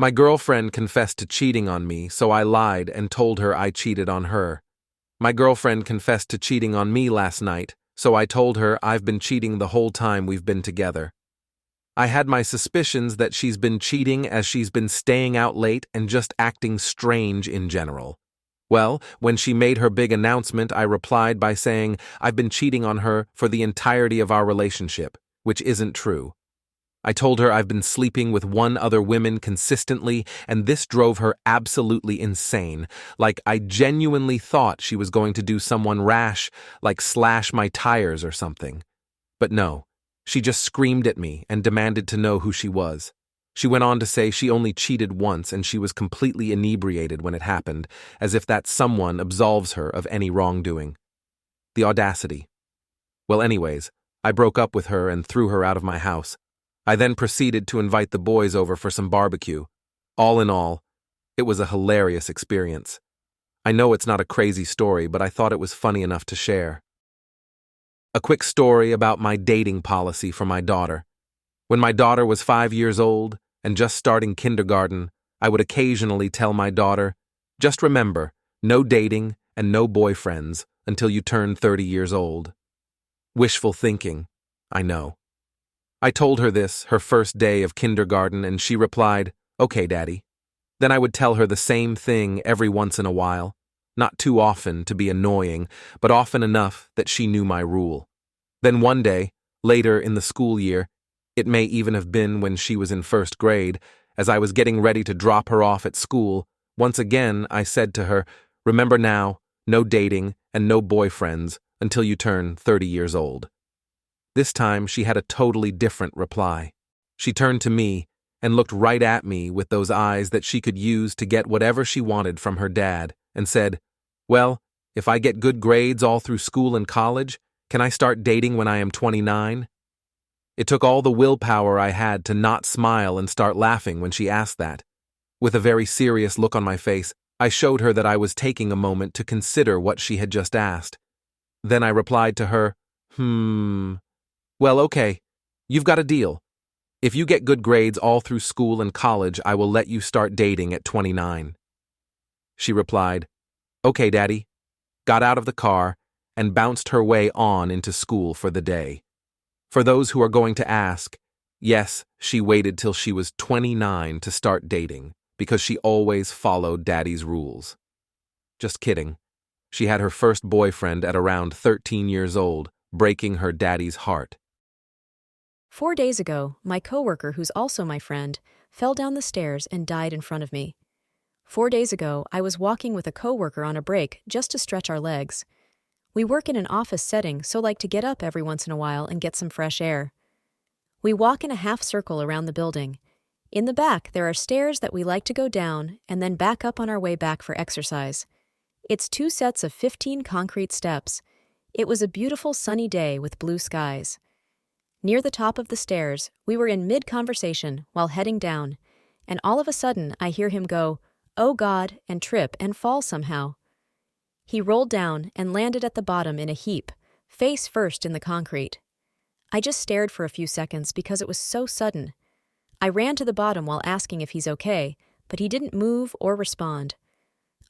My girlfriend confessed to cheating on me, so I lied and told her I cheated on her. My girlfriend confessed to cheating on me last night, so I told her I've been cheating the whole time we've been together. I had my suspicions that she's been cheating as she's been staying out late and just acting strange in general. Well, when she made her big announcement, I replied by saying I've been cheating on her for the entirety of our relationship, which isn't true. I told her I've been sleeping with one other woman consistently, and this drove her absolutely insane. Like, I genuinely thought she was going to do someone rash, like slash my tires or something. But no, she just screamed at me and demanded to know who she was. She went on to say she only cheated once and she was completely inebriated when it happened, as if that someone absolves her of any wrongdoing. The audacity. Well, anyways, I broke up with her and threw her out of my house. I then proceeded to invite the boys over for some barbecue. All in all, it was a hilarious experience. I know it's not a crazy story, but I thought it was funny enough to share. A quick story about my dating policy for my daughter. When my daughter was 5 years old and just starting kindergarten, I would occasionally tell my daughter, just remember, no dating and no boyfriends until you turn 30 years old. Wishful thinking, I know. I told her this her first day of kindergarten and she replied, "Okay, Daddy." Then I would tell her the same thing every once in a while, not too often to be annoying, but often enough that she knew my rule. Then one day, later in the school year, it may even have been when she was in first grade, as I was getting ready to drop her off at school, once again I said to her, "Remember now, no dating and no boyfriends until you turn 30 years old." This time she had a totally different reply. She turned to me and looked right at me with those eyes that she could use to get whatever she wanted from her dad, and said, "Well, if I get good grades all through school and college, can I start dating when I am 29? It took all the willpower I had to not smile and start laughing when she asked that. With a very serious look on my face, I showed her that I was taking a moment to consider what she had just asked. Then I replied to her, "Well, okay, you've got a deal. If you get good grades all through school and college, I will let you start dating at 29. She replied, "Okay, Daddy," got out of the car, and bounced her way on into school for the day. For those who are going to ask, yes, she waited till she was 29 to start dating, because she always followed Daddy's rules. Just kidding. She had her first boyfriend at around 13 years old, breaking her daddy's heart. 4 days ago, my coworker, who's also my friend, fell down the stairs and died in front of me. 4 days ago, I was walking with a coworker on a break just to stretch our legs. We work in an office setting, so like to get up every once in a while and get some fresh air. We walk in a half circle around the building. In the back, there are stairs that we like to go down and then back up on our way back for exercise. It's 2 sets of 15 concrete steps. It was a beautiful sunny day with blue skies. Near the top of the stairs, we were in mid-conversation while heading down, and all of a sudden I hear him go, "Oh God," and trip and fall somehow. He rolled down and landed at the bottom in a heap, face first in the concrete. I just stared for a few seconds because it was so sudden. I ran to the bottom while asking if he's okay, but he didn't move or respond.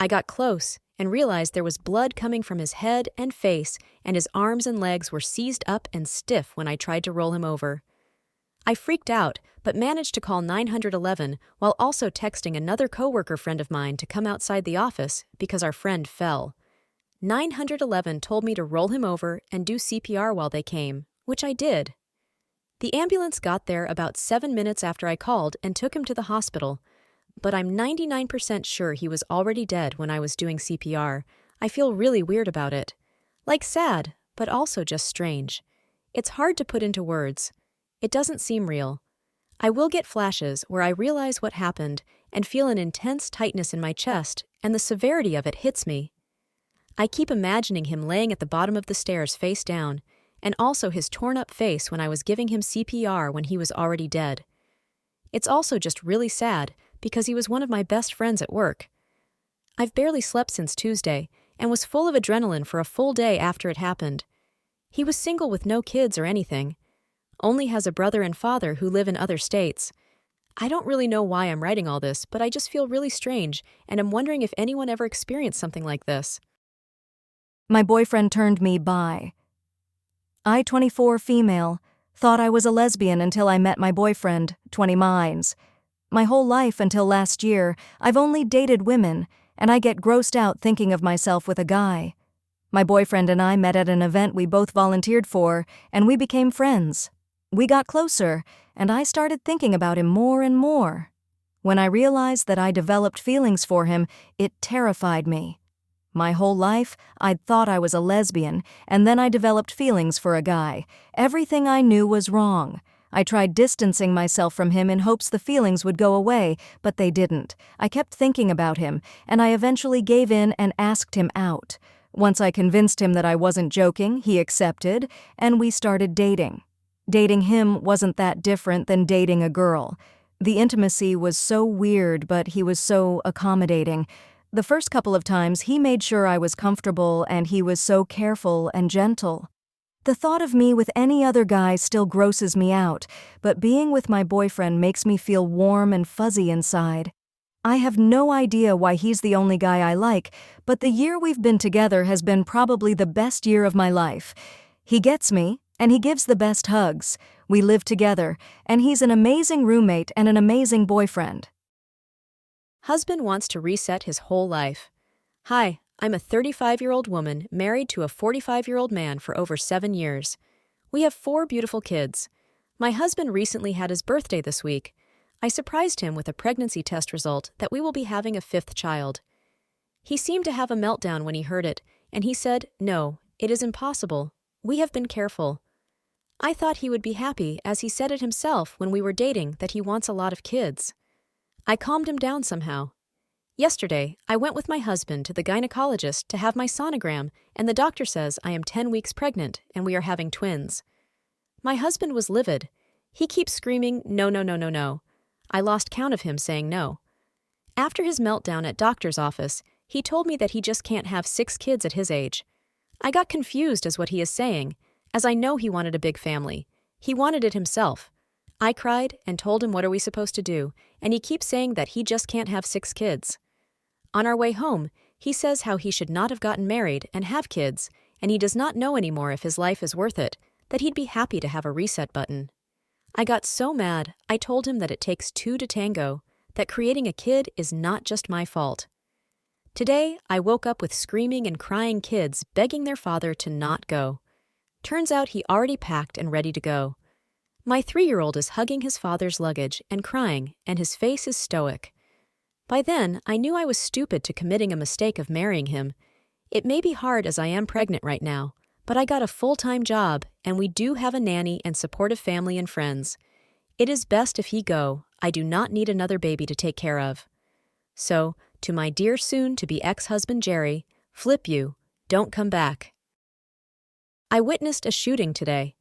I got close and realized there was blood coming from his head and face, and his arms and legs were seized up and stiff when I tried to roll him over. I freaked out, but managed to call 911 while also texting another coworker friend of mine to come outside the office because our friend fell. 911 told me to roll him over and do CPR while they came, which I did. The ambulance got there about 7 minutes after I called and took him to the hospital, but I'm 99% sure he was already dead when I was doing CPR. I feel really weird about it. Like sad, but also just strange. It's hard to put into words. It doesn't seem real. I will get flashes where I realize what happened and feel an intense tightness in my chest, and the severity of it hits me. I keep imagining him laying at the bottom of the stairs face down, and also his torn-up face when I was giving him CPR when he was already dead. It's also just really sad because he was one of my best friends at work. I've barely slept since Tuesday and was full of adrenaline for a full day after it happened. He was single with no kids or anything. Only has a brother and father who live in other states. I don't really know why I'm writing all this, but I just feel really strange, and I'm wondering if anyone ever experienced something like this. My boyfriend turned me bi. I, 24 female, thought I was a lesbian until I met my boyfriend, 20 mines. My whole life until last year, I've only dated women, and I get grossed out thinking of myself with a guy. My boyfriend and I met at an event we both volunteered for, and we became friends. We got closer, and I started thinking about him more and more. When I realized that I developed feelings for him, it terrified me. My whole life, I'd thought I was a lesbian, and then I developed feelings for a guy. Everything I knew was wrong. I tried distancing myself from him in hopes the feelings would go away, but they didn't. I kept thinking about him, and I eventually gave in and asked him out. Once I convinced him that I wasn't joking, he accepted, and we started dating. Dating him wasn't that different than dating a girl. The intimacy was so weird, but he was so accommodating. The first couple of times, he made sure I was comfortable, and he was so careful and gentle. The thought of me with any other guy still grosses me out, but being with my boyfriend makes me feel warm and fuzzy inside. I have no idea why he's the only guy I like, but the year we've been together has been probably the best year of my life. He gets me, and he gives the best hugs. We live together, and he's an amazing roommate and an amazing boyfriend. Husband wants to reset his whole life. Hi, I'm a 35-year-old woman married to a 45-year-old man for over 7 years. We have 4 beautiful kids. My husband recently had his birthday this week. I surprised him with a pregnancy test result that we will be having a 5th child. He seemed to have a meltdown when he heard it, and he said, "No, it is impossible. We have been careful." I thought he would be happy, as he said it himself when we were dating that he wants a lot of kids. I calmed him down somehow. Yesterday, I went with my husband to the gynecologist to have my sonogram, and the doctor says I am 10 weeks pregnant and we are having twins. My husband was livid. He keeps screaming, "No, no, no, no, no." I lost count of him saying no. After his meltdown at doctor's office, he told me that he just can't have 6 kids at his age. I got confused as what he is saying, as I know he wanted a big family. He wanted it himself. I cried and told him what are we supposed to do, and he keeps saying that he just can't have 6 kids. On our way home, he says how he should not have gotten married and have kids, and he does not know anymore if his life is worth it, that he'd be happy to have a reset button. I got so mad, I told him that it takes 2 to tango, that creating a kid is not just my fault. Today, I woke up with screaming and crying kids begging their father to not go. Turns out he already packed and ready to go. My 3-year-old is hugging his father's luggage and crying, and his face is stoic. By then, I knew I was stupid to committing a mistake of marrying him. It may be hard as I am pregnant right now, but I got a full-time job, and we do have a nanny and supportive family and friends. It is best if he go. I do not need another baby to take care of. So, to my dear soon-to-be ex-husband Jerry, flip you, don't come back. I witnessed a shooting today.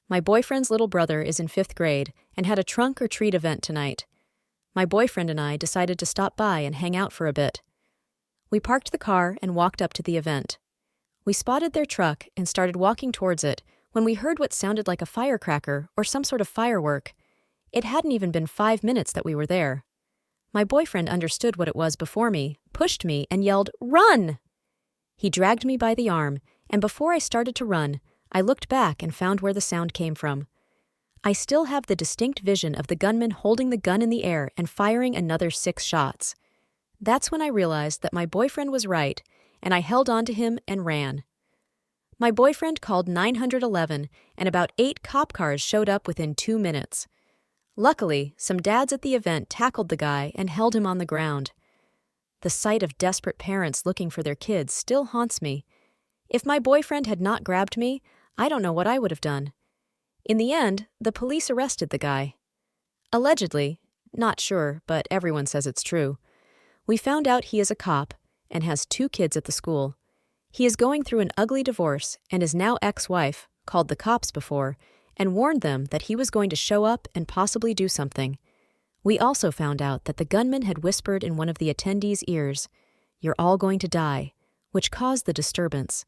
My boyfriend's little brother is in 5th grade and had a trunk or treat event tonight. My boyfriend and I decided to stop by and hang out for a bit. We parked the car and walked up to the event. We spotted their truck and started walking towards it when we heard what sounded like a firecracker or some sort of firework. It hadn't even been 5 minutes that we were there. My boyfriend understood what it was before me, pushed me, and yelled, "Run!" He dragged me by the arm, and before I started to run, I looked back and found where the sound came from. I still have the distinct vision of the gunman holding the gun in the air and firing another 6 shots. That's when I realized that my boyfriend was right, and I held on to him and ran. My boyfriend called 911, and about 8 cop cars showed up within 2 minutes. Luckily, some dads at the event tackled the guy and held him on the ground. The sight of desperate parents looking for their kids still haunts me. If my boyfriend had not grabbed me, I don't know what I would have done. In the end, the police arrested the guy. Allegedly, not sure, but everyone says it's true. We found out he is a cop and has 2 kids at the school. He is going through an ugly divorce, and his now ex-wife called the cops before and warned them that he was going to show up and possibly do something. We also found out that the gunman had whispered in one of the attendees' ears, "You're all going to die," which caused the disturbance.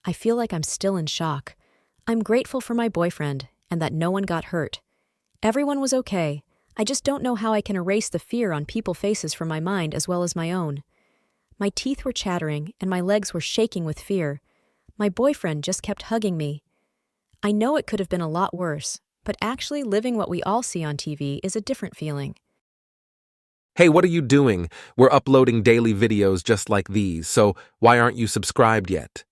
I feel like I'm still in shock. I'm grateful for my boyfriend and that no one got hurt. Everyone was okay. I just don't know how I can erase the fear on people's faces from my mind as well as my own. My teeth were chattering and my legs were shaking with fear. My boyfriend just kept hugging me. I know it could have been a lot worse, but actually living what we all see on TV is a different feeling. Hey, what are you doing? We're uploading daily videos just like these, so why aren't you subscribed yet?